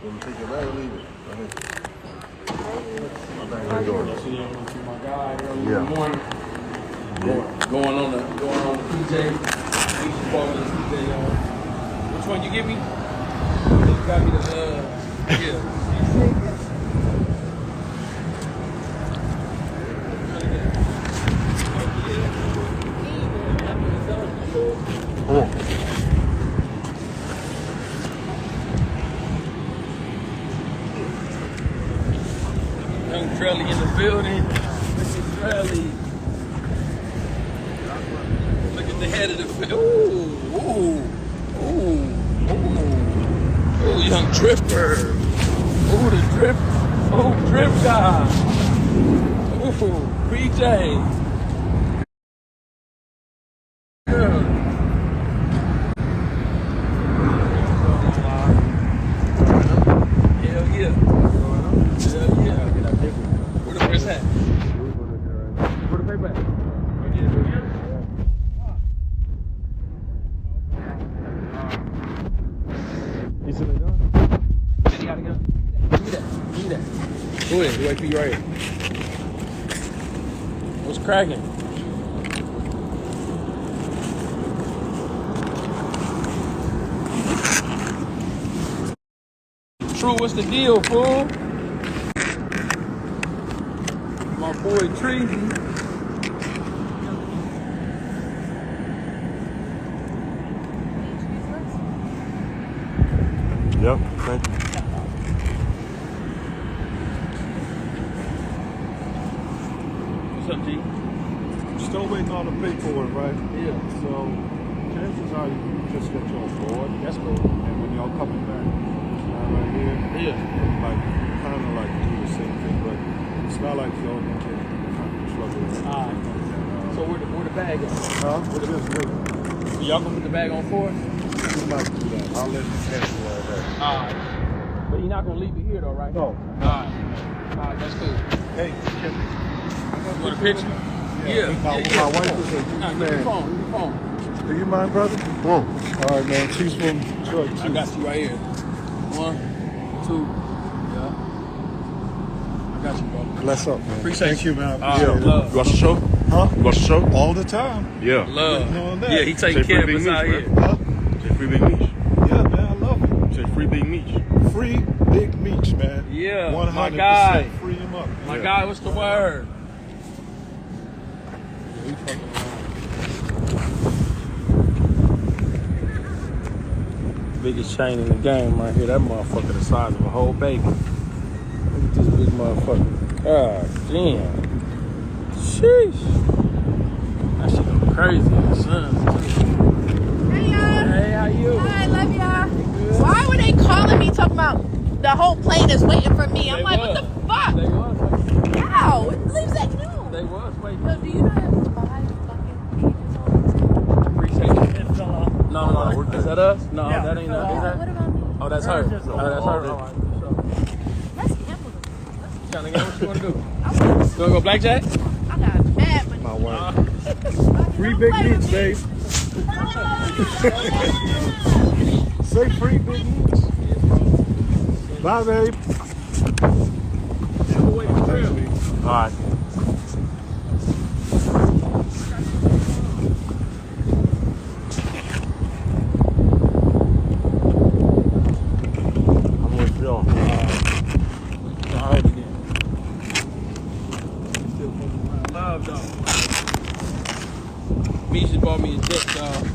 You want to take it back or leave it? Go ahead. How you doing? My guy early in the morning. Going on the PJ. Which one you give me? You got me the yeah. Young Trelly in the building. Mr. Trelly. Look at the head of the field. Ooh, young dripper. Ooh, the drip. Oh, drip guy. Ooh, PJ. Yeah. Hell yeah. Where the first hat? Where the paper at? You see what they're doing? Then you gotta go. Give me that. Go ahead. Wait for you right here. What's cracking? True, what's the deal, fool? My boy Tree. Yep, thank you. What's up, G? Still waiting on the paperwork, right? Yeah. So, chances are you just get you on board. That's cool. And when y'all coming back, right here, Yeah. like, kind of like do the same thing, but it's not like y'all gonna get kind of trouble. Alright. So where the bag at? Huh? We're just waiting. So y'all gonna put the bag on for us? We might do that. I'll let you cancel all that. Alright. But you're not gonna leave it here though, right? No. Alright, that's cool. Hey, Kim. You want a picture? Yeah. My wife is a Nah, give me the phone. Do you mind, brother? Come on. All right, man. She's from Detroit, too. I got you right here. 1, 2, yeah. I got you, bro. Bless up, man. Appreciate Thank you, man. Love. You watch the show? Huh? You watch the show? All the time. Yeah. Love. On that. Yeah, he taking care of us out here. Huh? Say free Big Meech. Yeah, man. I love it. Say free Big Meech. Free Big Meech, man. Yeah, 100% my guy. Free him up. My guy, what's the word? Yeah, we fucking around. Biggest chain in the game right here. That motherfucker the size of a whole baby. Look at this big motherfucker. God damn. Sheesh. That shit go crazy in the sun. Hey y'all. Hey, how you? Hi, I love y'all. Why were they calling me talking about the whole plane is waiting for me? I'm like, what the fuck? They was waiting. How? It leaves that new. They was waiting. Yo, do you not have to buy fucking pages all the time? Appreciate it. No. Is that us? No, Yeah. that ain't us. Is What that? about me? Oh, that's her. Oh, that's her. All right, so. Let's gamble. Trying to get what you want to do. I You want to go blackjack? got bad money. My wife. Free Big Meech, babe. Say free Big Meech. Bye, babe. All right. I'm with y'all. All right, again. Love, though. Meech just bought me a jet, dog.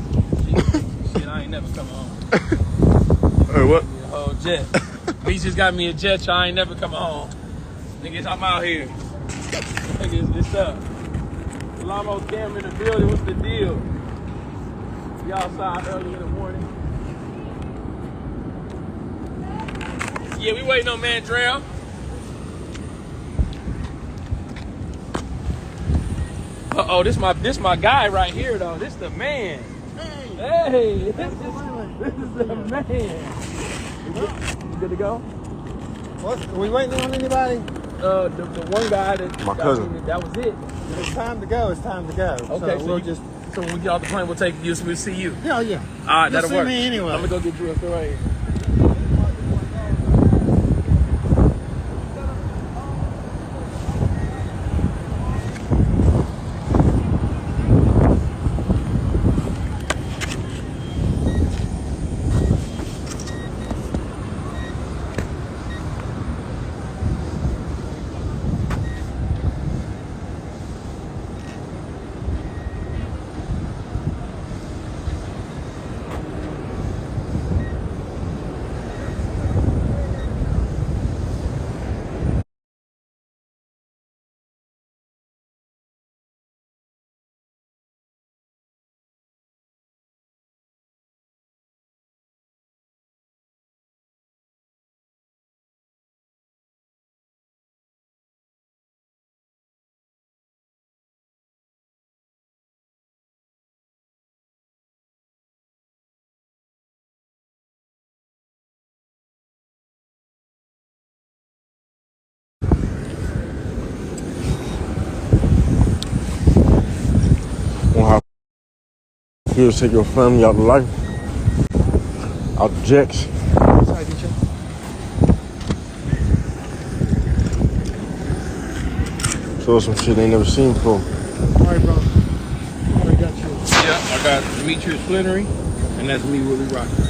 Shit, I ain't never coming home. Hey, what? A whole jet. Meech just got me a jet, so I ain't never coming home. Niggas, I'm out here. Niggas, it's up. Lamo Cam in the building, what's the deal? We outside early in the morning. Yeah, we waiting on Mandrell. Uh-oh, this my guy right here, though. This the man. Hey, this is the man. You good to go? What? Are we waiting on anybody? The one guy that My cousin. That was it. It's time to go. It's time to go. Okay, so we'll so when we get off the plane, we'll take you. We'll see you. Yeah, yeah. All right, You'll that'll see work. me anyway. I'm gonna go get dressed right here. Here to take your family out of life. Out the jacks. Show us some shit they ain't never seen before. Alright, bro. I got you. Yeah, I got Demetrius Flannery, and that's me, Willie Rocket.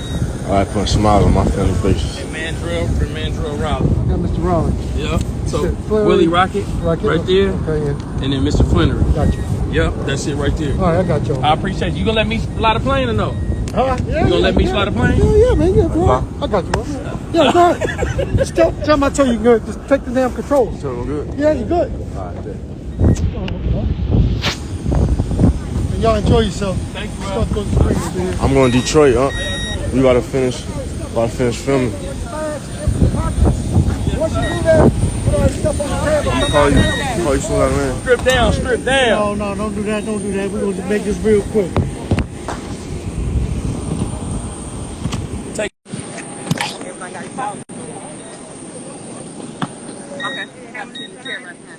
I put a smile on my family faces. And Mandrell Rowley. I got Mr. Raleigh. Yeah. So Said Flannery. Willie Rocket, right there, Okay, yeah. and then Mr. Flannery. Got you. Yep, that's it right there. Alright, I got you. I appreciate you. You gonna let me fly the plane or no? Yeah, You gonna let me fly the plane? Yeah, man. Yeah, bro. I got you, bro. Yeah, go ahead. Just tell him I told you good. Just take the damn controls. So I'm good? Yeah, you good. Alright, bet. And y'all enjoy yourself. Thank you, Stuff goes to spring over here. I'm going to Detroit, huh? We gotta finish filming. Once you do that, put all that stuff on the table. Call you soon as I land. Strip down. No, don't do that. Don't do that. We're going to make this real quick. Take. Okay. Have a chair right now.